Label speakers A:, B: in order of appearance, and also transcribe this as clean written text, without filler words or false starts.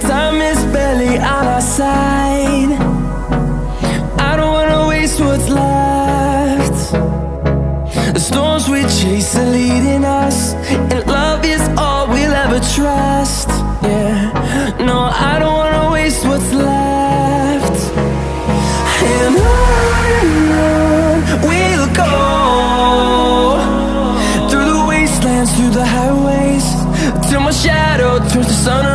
A: Time is barely on our side. I don't wanna waste what's left. The storms we chase are leading us, and love is all we'll ever trust. Yeah, no, I don't wanna waste what's left. And on we'll go, through the wastelands, through the highways, till my shadow turns to sun